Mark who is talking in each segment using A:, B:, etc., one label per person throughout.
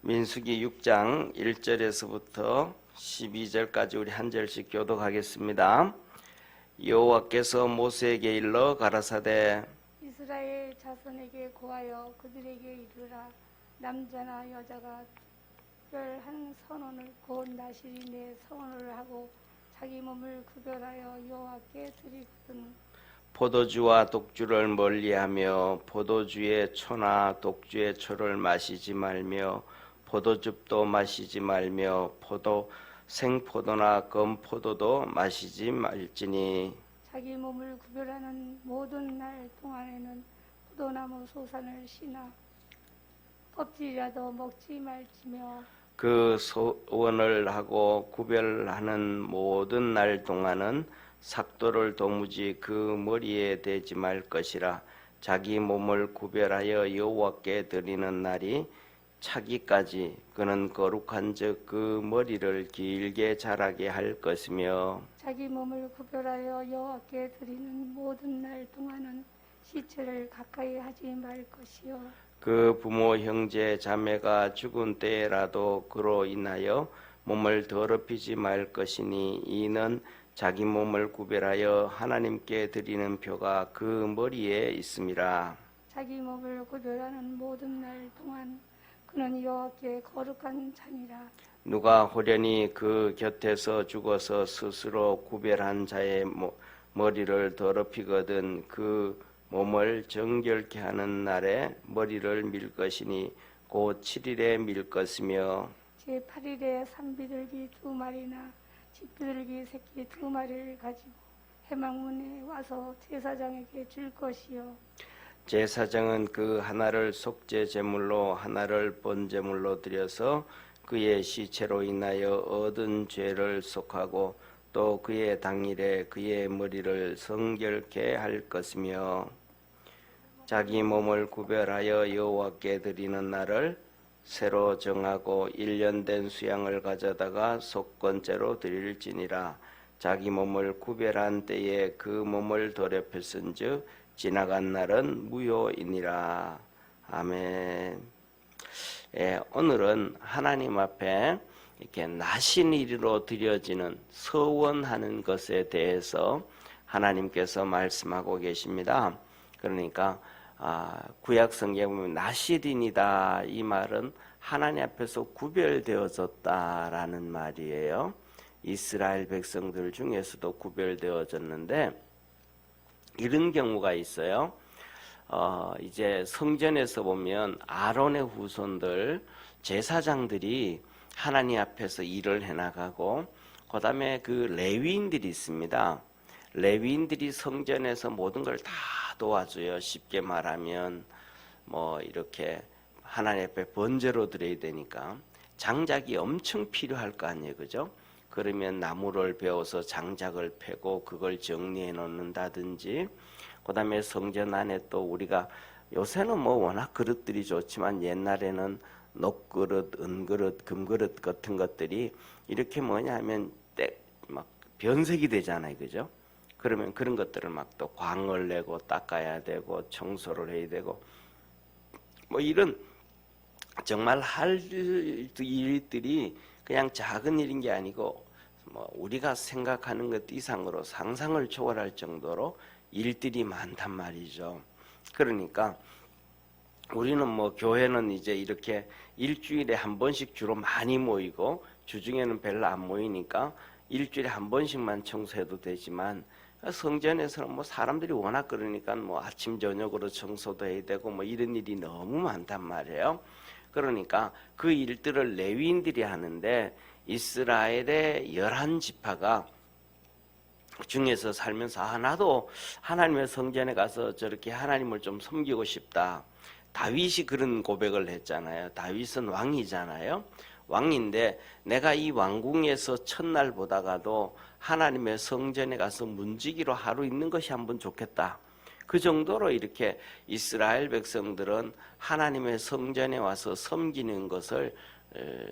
A: 민수기 6장 1절에서부터 12절까지 우리 한 절씩 교독하겠습니다. 여호와께서 모세에게 일러 가라사대
B: 이스라엘 자손에게 고하여 그들에게 이르라. 남자나 여자가 특별한 선언을 곧 나실이 내 선언을 하고 자기 몸을 구별하여 여호와께 드리거든.
A: 포도주와 독주를 멀리하며 포도주의 초나 독주의 초를 마시지 말며 포도즙도 마시지 말며 생포도나 검포도도 마시지 말지니
B: 자기 몸을 구별하는 모든 날 동안에는 포도나무 소산을 시나 껍질이라도 먹지 말지며
A: 그 소원을 하고 구별하는 모든 날 동안은 삭도를 도무지 그 머리에 대지 말 것이라. 자기 몸을 구별하여 여호와께 드리는 날이 차기까지 그는 거룩한즉 그 머리를 길게 자라게 할 것이며
B: 자기 몸을 구별하여 여호와께 드리는 모든 날 동안은 시체를 가까이 하지 말 것이요
A: 그 부모 형제 자매가 죽은 때라도 그로 인하여 몸을 더럽히지 말 것이니 이는 자기 몸을 구별하여 하나님께 드리는 표가 그 머리에 있음이라.
B: 자기 몸을 구별하는 모든 날 동안 그는 여호와께 거룩한 자니라.
A: 누가 호련히 그 곁에서 죽어서 스스로 구별한 자의 머리를 더럽히거든 그 몸을 정결케 하는 날에 머리를 밀 것이니 곧 7일에 밀 것이며
B: 제8일에 산비둘기 2마리나 집비둘기 새끼 2마리를 가지고 회막문에 와서 제사장에게 줄 것이요
A: 제사장은 그 하나를 속죄 제물로 하나를 번제물로 드려서 그의 시체로 인하여 얻은 죄를 속하고 또 그의 당일에 그의 머리를 성결케 할 것이며 자기 몸을 구별하여 여호와께 드리는 날을 새로 정하고 1년 된 수양을 가져다가 속건제로 드릴지니라. 자기 몸을 구별한 때에 그 몸을 더럽혔은즉 지나간 날은 무효이니라. 아멘. 오늘은 하나님 앞에 이렇게 나신일로 드려지는 서원하는 것에 대해서 하나님께서 말씀하고 계십니다. 그러니까 구약 성경에 보면 나실인이다 이 말은 하나님 앞에서 구별되어졌다라는 말이에요. 이스라엘 백성들 중에서도 구별되어졌는데 이런 경우가 있어요. 이제 성전에서 보면 아론의 후손들 제사장들이 하나님 앞에서 일을 해나가고 그 다음에 그 레위인들이 있습니다. 레위인들이 성전에서 모든 걸 다 도와줘요. 쉽게 말하면 뭐 이렇게 하나님 앞에 번제로 드려야 되니까 장작이 엄청 필요할 거 아니에요, 그죠? 그러면 나무를 베어서 장작을 패고 그걸 정리해 놓는다든지, 그 다음에 성전 안에 또 우리가 요새는 뭐 워낙 그릇들이 좋지만 옛날에는 녹그릇, 은그릇, 금그릇 같은 것들이 이렇게 뭐냐면 막 변색이 되잖아요, 그죠? 그러면 그런 것들을 막 또 광을 내고 닦아야 되고 청소를 해야 되고 뭐 이런 정말 할 일들이 그냥 작은 일인 게 아니고 뭐 우리가 생각하는 것 이상으로 상상을 초월할 정도로 일들이 많단 말이죠. 그러니까 우리는 뭐 교회는 이제 이렇게 일주일에 한 번씩 주로 많이 모이고 주중에는 별로 안 모이니까 일주일에 한 번씩만 청소해도 되지만 성전에서는 뭐 사람들이 워낙 그러니까 뭐 아침 저녁으로 청소도 해야 되고 뭐 이런 일이 너무 많단 말이에요. 그러니까 그 일들을 레위인들이 하는데 이스라엘의 11지파가 중에서 살면서 나도 하나님의 성전에 가서 저렇게 하나님을 좀 섬기고 싶다. 다윗이 그런 고백을 했잖아요. 다윗은 왕이잖아요. 왕인데 내가 이 왕궁에서 첫날 보다가도 하나님의 성전에 가서 문지기로 하루 있는 것이 한번 좋겠다. 그 정도로 이렇게 이스라엘 백성들은 하나님의 성전에 와서 섬기는 것을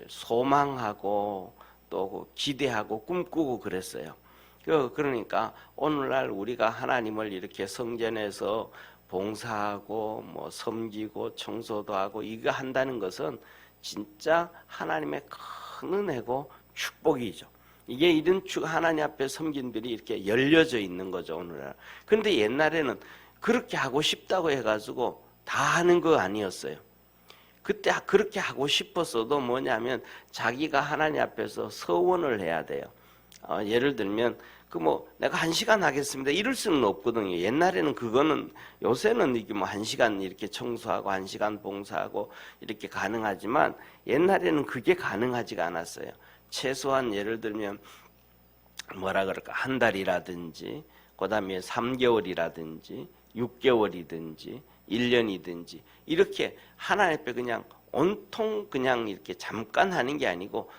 A: 소망하고 또 기대하고 꿈꾸고 그랬어요. 그러니까 오늘날 우리가 하나님을 이렇게 성전에서 봉사하고 뭐 섬기고 청소도 하고 이거 한다는 것은 진짜 하나님의 큰 은혜고 축복이죠. 이게 이런 하나님 앞에 섬긴들이 이렇게 열려져 있는 거죠, 오늘날. 그런데 옛날에는 그렇게 하고 싶다고 해가지고 다 하는 거 아니었어요. 그때 그렇게 하고 싶었어도 뭐냐면 자기가 하나님 앞에서 서원을 해야 돼요. 예를 들면 내가 1시간 하겠습니다 이럴 수는 없거든요. 옛날에는 그거는, 요새는 이게 1시간 이렇게 청소하고 1시간 봉사하고 이렇게 가능하지만 옛날에는 그게 가능하지가 않았어요. 최소한 예를 들면 한 달이라든지 그다음에 3개월이라든지 6개월이든지 1년이든지 이렇게 하나님 앞에 그냥 온통 그냥 이렇게 잠깐 하는 게 아니고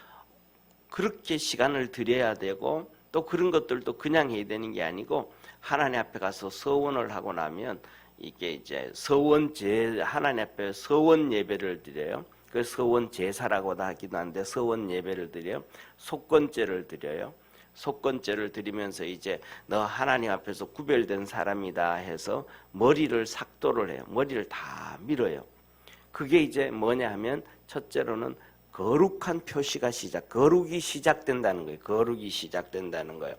A: 그렇게 시간을 들여야 되고, 또 그런 것들도 그냥 해야 되는 게 아니고 하나님 앞에 가서 서원을 하고 나면 이게 이제 하나님 앞에 서원 예배를 드려요. 그 서원 제사라고도 하기도 한데 서원 예배를 드려요. 속건제를 드려요. 속건제를 드리면서 이제 너 하나님 앞에서 구별된 사람이다 해서 머리를 삭도를 해요. 머리를 다 밀어요. 그게 이제 뭐냐 하면 첫째로는 거룩한 표시가 거룩이 시작된다는 거예요. 거룩이 시작된다는 거예요.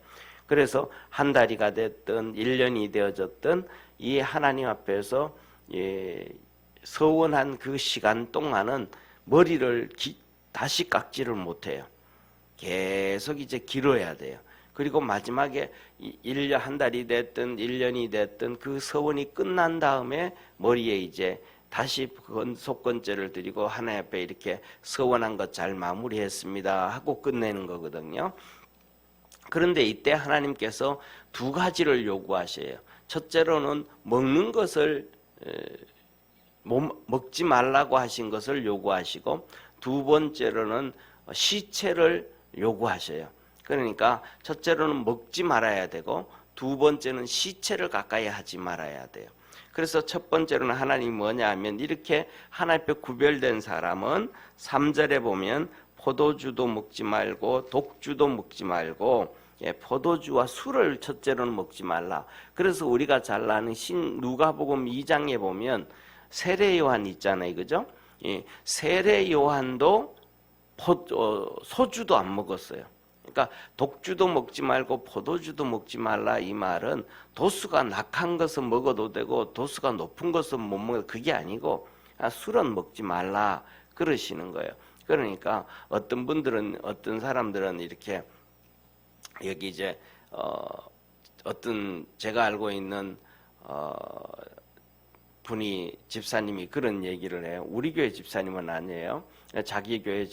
A: 그래서 한 달이가 됐든 1년이 되어졌든 이 하나님 앞에서 서원한 그 시간 동안은 머리를 다시 깎지를 못해요. 계속 이제 길어야 돼요. 그리고 마지막에 1년, 한 달이 됐든 1년이 됐든 그 서원이 끝난 다음에 머리에 이제 다시 속건제를 드리고 하나님 앞에 이렇게 서원한 것 잘 마무리했습니다 하고 끝내는 거거든요. 그런데 이때 하나님께서 두 가지를 요구하셔요. 첫째로는 먹는 것을 먹지 말라고 하신 것을 요구하시고, 두 번째로는 시체를 요구하셔요. 그러니까 첫째로는 먹지 말아야 되고 두 번째는 시체를 가까이 하지 말아야 돼요. 그래서 첫 번째로는 하나님이 뭐냐 하면 이렇게 하나님 앞에 구별된 사람은 3절에 보면 포도주도 먹지 말고 독주도 먹지 말고 포도주와 술을 첫째로는 먹지 말라. 그래서 우리가 잘 아는 누가복음 2장에 보면 세례 요한 있잖아요. 그죠? 세례 요한도 소주도 안 먹었어요. 그러니까 독주도 먹지 말고 포도주도 먹지 말라, 이 말은 도수가 낙한 것은 먹어도 되고 도수가 높은 것은 못 먹어도 그게 아니고 술은 먹지 말라 그러시는 거예요. 그러니까 어떤 사람들은 이렇게 여기 이제 어떤 제가 알고 있는 분이 집사님이 그런 얘기를 해요. 우리 교회 집사님은 아니에요. 자기 교회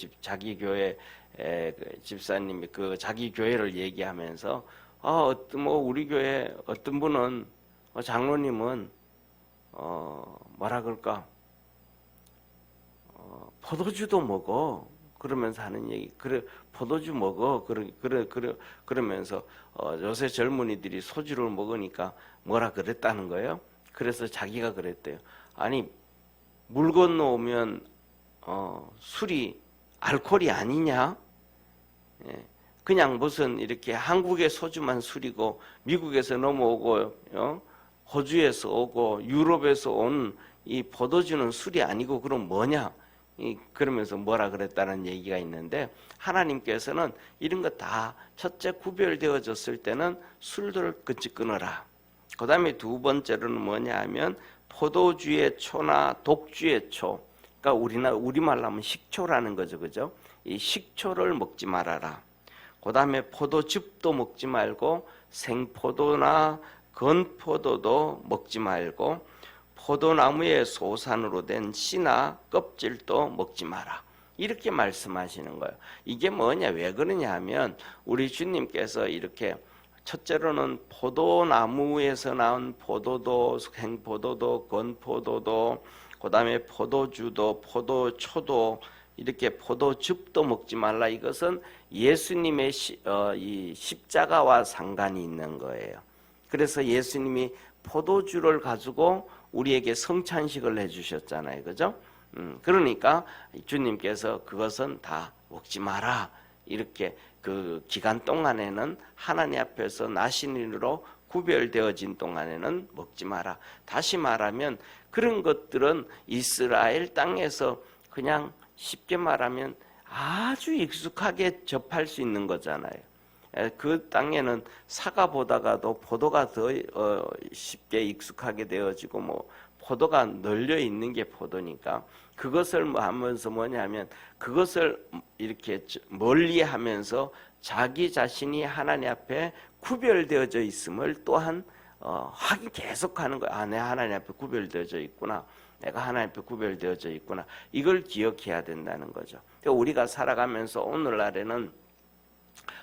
A: 집사님이 그 자기 교회를 얘기하면서 우리 교회 어떤 분은 장로님은 뭐라 그럴까 포도주도 먹어 그러면서 하는 얘기. 그래 포도주 먹어 그러면서 요새 젊은이들이 소주를 먹으니까 뭐라 그랬다는 거예요. 그래서 자기가 그랬대요. 아니 물 건너오면 술이 알코올이 아니냐? 그냥 무슨 이렇게 한국의 소주만 술이고 미국에서 넘어오고 호주에서 오고 유럽에서 온 이 포도주는 술이 아니고 그럼 뭐냐? 그러면서 뭐라 그랬다는 얘기가 있는데, 하나님께서는 이런 거 다 첫째 구별되어졌을 때는 술들을 끊어라. 그 다음에 두 번째로는 뭐냐 하면 포도주의 초나 독주의 초, 그러니까 우리말로 하면 식초라는 거죠. 그죠? 이 식초를 먹지 말아라. 그 다음에 포도즙도 먹지 말고 생포도나 건포도도 먹지 말고 포도나무의 소산으로 된 씨나 껍질도 먹지 마라. 이렇게 말씀하시는 거예요. 이게 뭐냐, 왜 그러냐 하면 우리 주님께서 이렇게 첫째로는 포도나무에서 나온 포도도, 생포도도, 건포도도, 그 다음에 포도주도, 포도초도, 이렇게 포도즙도 먹지 말라. 이것은 예수님의 이 십자가와 상관이 있는 거예요. 그래서 예수님이 포도주를 가지고 우리에게 성찬식을 해주셨잖아요. 그죠? 그러니까 주님께서 그것은 다 먹지 마라. 이렇게 그 기간 동안에는 하나님 앞에서 나신인으로 구별되어진 동안에는 먹지 마라. 다시 말하면 그런 것들은 이스라엘 땅에서 그냥 쉽게 말하면 아주 익숙하게 접할 수 있는 거잖아요. 그 땅에는 사과 보다가도 포도가 더 쉽게 익숙하게 되어지고 뭐 포도가 널려 있는 게 포도니까 그것을 뭐 하면서 뭐냐면 그것을 이렇게 멀리 하면서 자기 자신이 하나님 앞에 구별되어져 있음을 또한 확인 계속하는 거야. 아, 내가 하나님 앞에 구별되어져 있구나. 내가 하나님 앞에 구별되어져 있구나. 이걸 기억해야 된다는 거죠. 그러니까 우리가 살아가면서 오늘날에는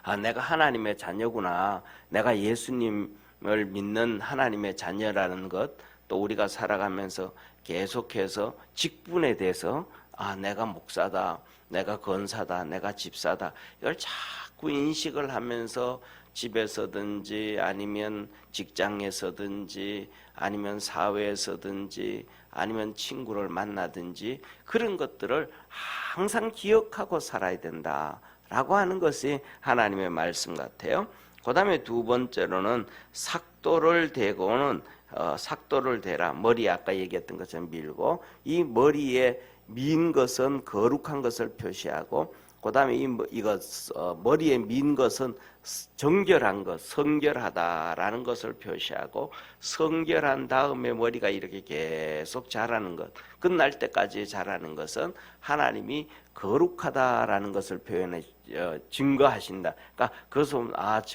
A: 아, 내가 하나님의 자녀구나. 내가 예수님을 믿는 하나님의 자녀라는 것, 또 우리가 살아가면서 계속해서 직분에 대해서 아, 내가 목사다, 내가 권사다, 내가 집사다, 이걸 자꾸 인식을 하면서 집에서든지 아니면 직장에서든지 아니면 사회에서든지 아니면 친구를 만나든지 그런 것들을 항상 기억하고 살아야 된다라고 하는 것이 하나님의 말씀 같아요. 그 다음에 두 번째로는 삭도를 대고는 삭도를 대라. 머리 아까 얘기했던 것처럼 밀고, 이 머리에 민 것은 거룩한 것을 표시하고, 그 다음에 머리에 민 것은 정결한 것, 성결하다라는 것을 표시하고, 성결한 다음에 머리가 이렇게 계속 자라는 것, 끝날 때까지 자라는 것은 하나님이 거룩하다라는 것을 표현해 증거하신다. 그러니까 그것은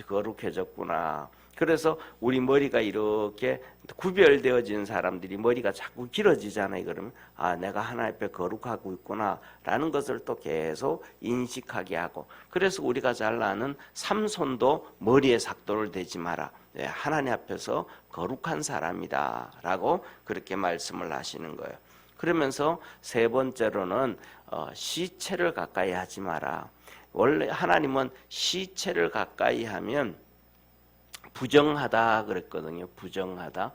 A: 거룩해졌구나. 그래서 우리 머리가 이렇게 구별되어진 사람들이 머리가 자꾸 길어지잖아요. 그러면 내가 하나님 앞에 거룩하고 있구나 라는 것을 또 계속 인식하게 하고, 그래서 우리가 잘 아는 삼손도 머리에 삭도를 대지 마라. 하나님 앞에서 거룩한 사람이다 라고 그렇게 말씀을 하시는 거예요. 그러면서 세 번째로는 시체를 가까이 하지 마라. 원래 하나님은 시체를 가까이 하면 부정하다 그랬거든요. 부정하다.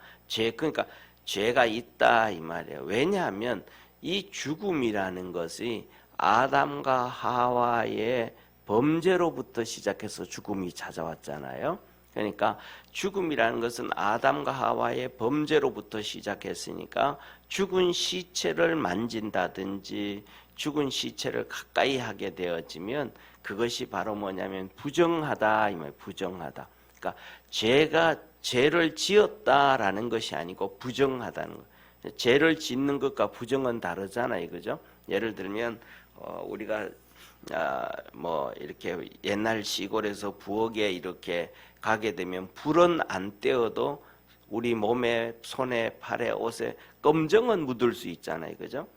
A: 그러니까 죄가 있다 이 말이에요. 왜냐하면 이 죽음이라는 것이 아담과 하와의 범죄로부터 시작해서 죽음이 찾아왔잖아요. 그러니까 죽음이라는 것은 아담과 하와의 범죄로부터 시작했으니까 죽은 시체를 만진다든지 죽은 시체를 가까이 하게 되어지면 그것이 바로 뭐냐면 부정하다 이 말이에요. 부정하다. 그러니까 죄를 지었다라는 것이 아니고 부정하다는 거. 죄를 짓는 것과 부정은 다르잖아요, 그죠? 예를 들면 우리가 뭐 이렇게 옛날 시골에서 부엌에 이렇게 가게 되면 불은 안 떼어도 우리 몸에, 손에, 팔에, 옷에 검정은 묻을 수 있잖아요, 그죠?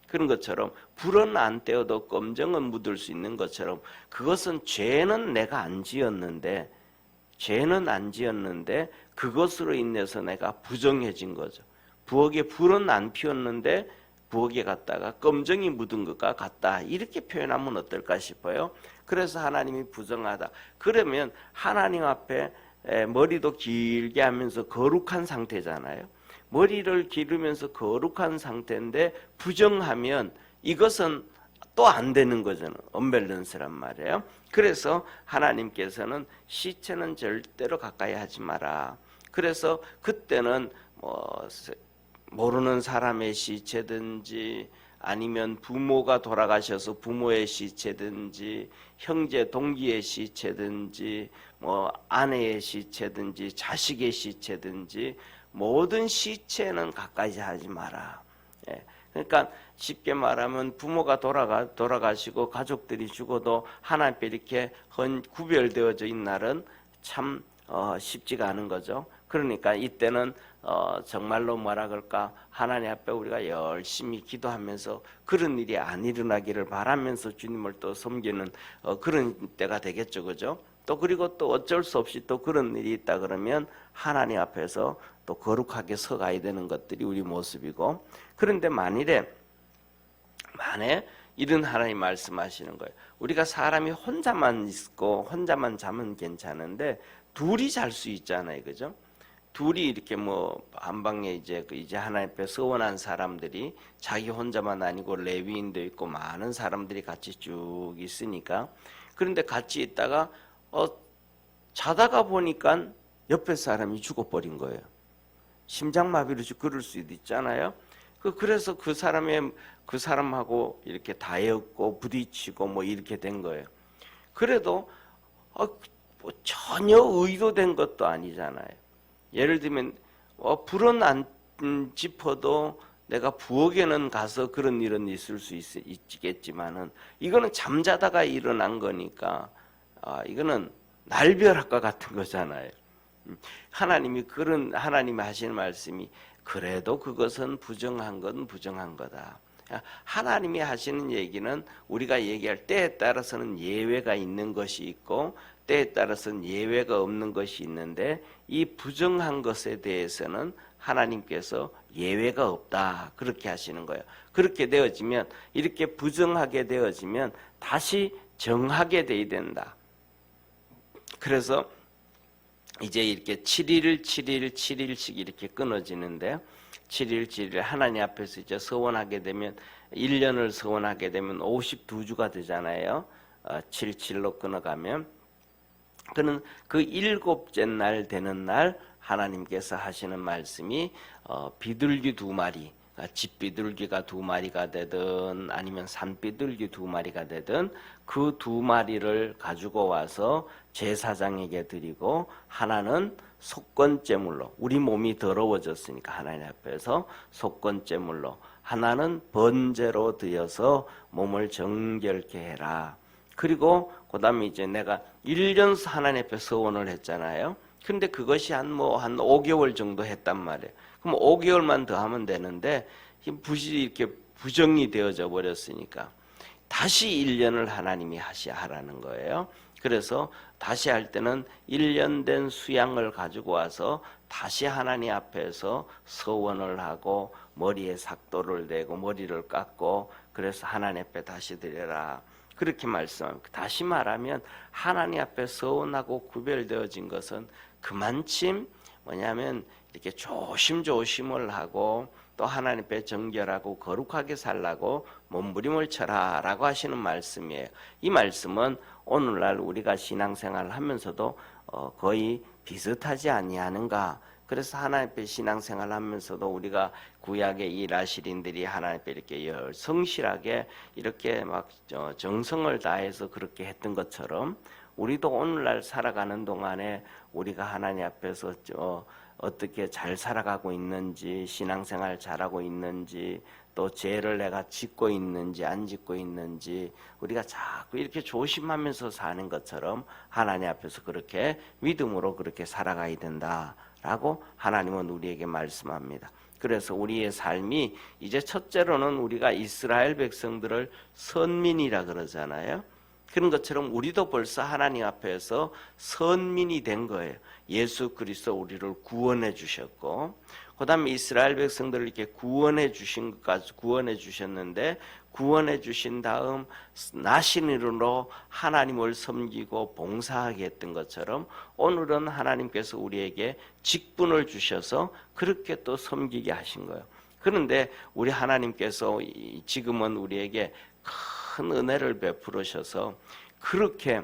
A: 그런 것처럼 불은 안 떼어도 검정은 묻을 수 있는 것처럼 그것은 죄는 내가 안 지었는데 그것으로 인해서 내가 부정해진 거죠. 부엌에 불은 안 피웠는데 부엌에 갔다가 검정이 묻은 것과 같다. 이렇게 표현하면 어떨까 싶어요. 그래서 하나님이 부정하다. 그러면 하나님 앞에 머리도 길게 하면서 거룩한 상태잖아요. 머리를 기르면서 거룩한 상태인데 부정하면 이것은 또 안 되는 거잖아요. 언밸런스란 말이에요. 그래서 하나님께서는 시체는 절대로 가까이 하지 마라. 그래서 그때는 모르는 사람의 시체든지 아니면 부모가 돌아가셔서 부모의 시체든지 형제 동기의 시체든지 아내의 시체든지 자식의 시체든지 모든 시체는 가까이 하지 마라. 그러니까 쉽게 말하면 부모가 돌아가시고 가족들이 죽어도 하나님께 이렇게 구별되어져 있는 날은 참 쉽지가 않은 거죠. 그러니까 이때는 정말로 뭐라 그럴까, 하나님 앞에 우리가 열심히 기도하면서 그런 일이 안 일어나기를 바라면서 주님을 또 섬기는 그런 때가 되겠죠, 그죠? 또 그리고 또 어쩔 수 없이 또 그런 일이 있다 그러면 하나님 앞에서 또 거룩하게 서가야 되는 것들이 우리 모습이고, 그런데 만에 이런 하나님 말씀하시는 거예요. 우리가 사람이 혼자만 있고 혼자만 자면 괜찮은데 둘이 잘 수 있잖아요, 그죠? 둘이 이렇게 한 방에 이제 하나님 앞에 서원한 사람들이 자기 혼자만 아니고 레위인도 있고 많은 사람들이 같이 쭉 있으니까, 그런데 같이 있다가 자다가 보니까 옆에 사람이 죽어버린 거예요. 심장마비로 그럴 수도 있잖아요. 그래서 그 사람하고 이렇게 다였고 부딪히고 뭐 이렇게 된 거예요. 그래도 뭐 전혀 의도된 것도 아니잖아요. 예를 들면 불은 안 지퍼도 내가 부엌에는 가서 그런 일은 있을 수 있겠지만은 이거는 잠자다가 일어난 거니까 이거는 날벼락과 같은 거잖아요. 하나님이 하시는 말씀이 그래도 그것은 부정한 건 부정한 거다. 하나님이 하시는 얘기는 우리가 얘기할 때에 따라서는 예외가 있는 것이 있고 때에 따라서는 예외가 없는 것이 있는데 이 부정한 것에 대해서는 하나님께서 예외가 없다 그렇게 하시는 거예요. 그렇게 되어지면 이렇게 부정하게 되어지면 다시 정하게 돼야 된다. 그래서 이제 이렇게 7일씩 이렇게 끊어지는데 7일 하나님 앞에서 이제 서원하게 되면 1년을 서원하게 되면 52주가 되잖아요. 77로 끊어가면 그는 그 일곱째 날 되는 날 하나님께서 하시는 말씀이 비둘기 2마리, 집 비둘기가 2마리가 되든 아니면 산 비둘기 2마리가 되든 그 2마리를 가지고 와서 제사장에게 드리고 하나는 속건제물로 우리 몸이 더러워졌으니까 하나님 앞에서 속건제물로 하나는 번제로 드려서 몸을 정결케 해라. 그리고 그 다음에 이제 내가 1년 하나님 앞에 서원을 했잖아요. 근데 그것이 한 5개월 정도 했단 말이에요. 그럼 5개월만 더 하면 되는데 이렇게 부정이 되어져 버렸으니까 다시 1년을 하나님이 하라는 거예요. 그래서 다시 할 때는 1년 된 수양을 가지고 와서 다시 하나님 앞에서 서원을 하고 머리에 삭도를 대고 머리를 깎고 그래서 하나님 앞에 다시 드려라. 그렇게 말씀합니다. 다시 말하면 하나님 앞에 서원하고 구별되어진 것은 그만큼 뭐냐면 이렇게 조심조심을 하고 또 하나님 앞에 정결하고 거룩하게 살라고 몸부림을 쳐라라고 하시는 말씀이에요. 이 말씀은 오늘날 우리가 신앙생활을 하면서도 거의 비슷하지 아니하는가. 그래서 하나님 앞에 신앙생활을 하면서도 우리가 구약의 이 라실인들이 하나님 앞에 이렇게 성실하게 이렇게 막 정성을 다해서 그렇게 했던 것처럼 우리도 오늘날 살아가는 동안에 우리가 하나님 앞에서 어떻게 잘 살아가고 있는지, 신앙생활 잘하고 있는지, 또 죄를 내가 짓고 있는지 안 짓고 있는지 우리가 자꾸 이렇게 조심하면서 사는 것처럼 하나님 앞에서 그렇게 믿음으로 그렇게 살아가야 된다라고 하나님은 우리에게 말씀합니다. 그래서 우리의 삶이 이제 첫째로는 우리가 이스라엘 백성들을 선민이라 그러잖아요. 그런 것처럼 우리도 벌써 하나님 앞에서 선민이 된 거예요. 예수 그리스도 우리를 구원해 주셨고 그 다음에 이스라엘 백성들을 이렇게 구원해 주셨는데 구원해 주신 다음 나신으로 하나님을 섬기고 봉사하게 했던 것처럼 오늘은 하나님께서 우리에게 직분을 주셔서 그렇게 또 섬기게 하신 거예요. 그런데 우리 하나님께서 지금은 우리에게 큰 은혜를 베풀으셔서 그렇게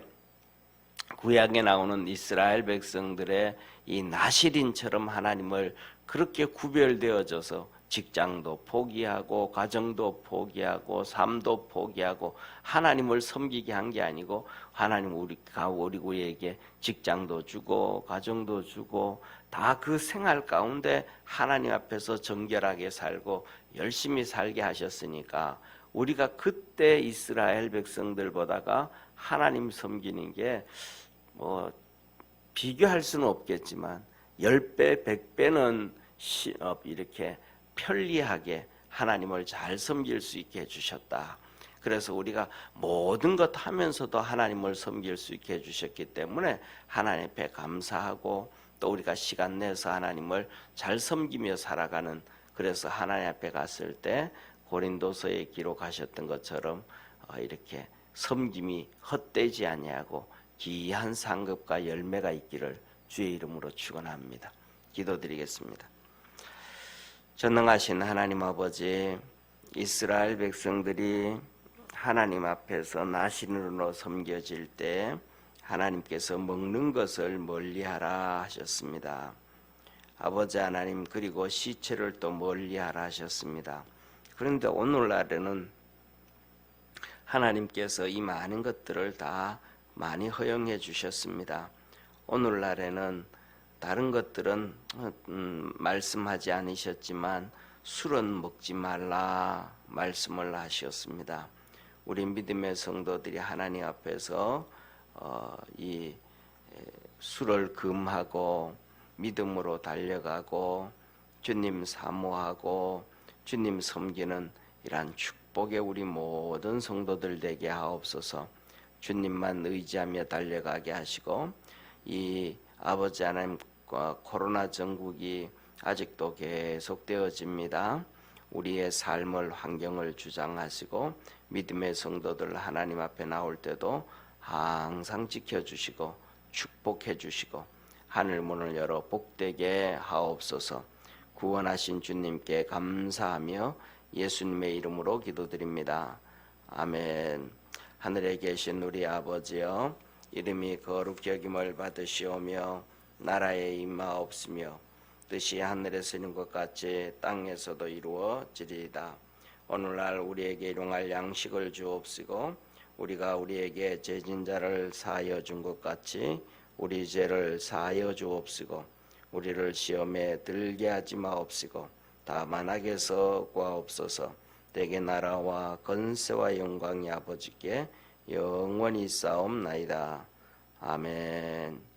A: 구약에 나오는 이스라엘 백성들의 이 나실인처럼 하나님을 그렇게 구별되어져서 직장도 포기하고 가정도 포기하고 삶도 포기하고 하나님을 섬기게 한 게 아니고 하나님 우리에게 직장도 주고 가정도 주고 다 그 생활 가운데 하나님 앞에서 정결하게 살고 열심히 살게 하셨으니까 우리가 그때 이스라엘 백성들보다가 하나님 섬기는 게 비교할 수는 없겠지만 10배, 100배는 이렇게 편리하게 하나님을 잘 섬길 수 있게 해주셨다. 그래서 우리가 모든 것 하면서도 하나님을 섬길 수 있게 해주셨기 때문에 하나님 앞에 감사하고 또 우리가 시간 내서 하나님을 잘 섬기며 살아가는 그래서 하나님 앞에 갔을 때 고린도서에 기록하셨던 것처럼 이렇게 섬김이 헛되지 아니하고 귀한 상급과 열매가 있기를 주의 이름으로 축원합니다. 기도드리겠습니다. 전능하신 하나님 아버지, 이스라엘 백성들이 하나님 앞에서 나신으로 섬겨질 때 하나님께서 먹는 것을 멀리하라 하셨습니다. 아버지 하나님 그리고 시체를 또 멀리하라 하셨습니다. 그런데 오늘날에는 하나님께서 이 많은 것들을 다 많이 허용해 주셨습니다. 오늘날에는 다른 것들은 말씀하지 않으셨지만 술은 먹지 말라 말씀을 하셨습니다. 우리 믿음의 성도들이 하나님 앞에서 이 술을 금하고 믿음으로 달려가고 주님 사모하고 주님 섬기는 이러한 축복의 우리 모든 성도들 되게 하옵소서. 주님만 의지하며 달려가게 하시고 이 아버지 하나님과 코로나 전국이 아직도 계속되어집니다. 우리의 삶을 환경을 주장하시고 믿음의 성도들 하나님 앞에 나올 때도 항상 지켜주시고 축복해 주시고 하늘 문을 열어 복되게 하옵소서. 구원하신 주님께 감사하며 예수님의 이름으로 기도드립니다. 아멘. 하늘에 계신 우리 아버지여, 이름이 거룩히 여김을 받으시오며 나라에 임하옵시며 뜻이 하늘에서 이룬 것 같이 땅에서도 이루어지리이다. 오늘날 우리에게 일용할 양식을 주옵시고 우리가 우리에게 죄진 자를 사하여 준 것 같이 우리 죄를 사하여 주옵시고 우리를 시험에 들게 하지 마옵시고 다만 악에서 구하옵소서. 대개 나라와 건세와 영광이 아버지께 영원히 있사옵나이다. 아멘.